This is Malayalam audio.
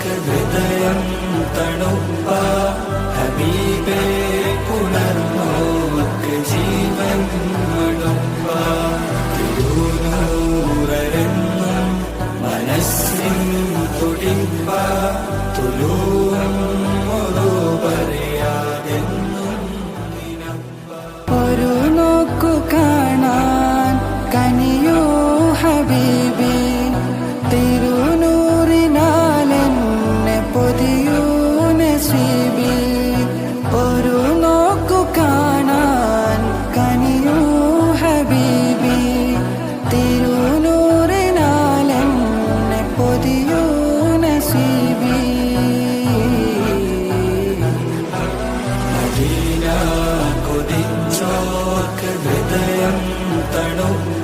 ഹൃദയം തണുപ്പ ഹബീബേ പുണർന്നോർക്ക് ജീവൻ മടുപ്പ തിരുനൂറെന്നും മനസ്സിൻ തുടിപ്പ തുലൂം പറയാതെന്നും ഒരു നോക്കു കാണാൻ കനിയോ ഹബീബി തിരുനൂറിനാലെന്നെ പൊതിയൂ നസീബി ഒരു നോക്കു കാണാൻ കനിയോ ഹബീബി തിരുനൂറിനാലെന്നെ പൊതിയൂ നസീബി മദീന കൊതിച്ചോർക്ക് ഹൃദയം തണുപ്പ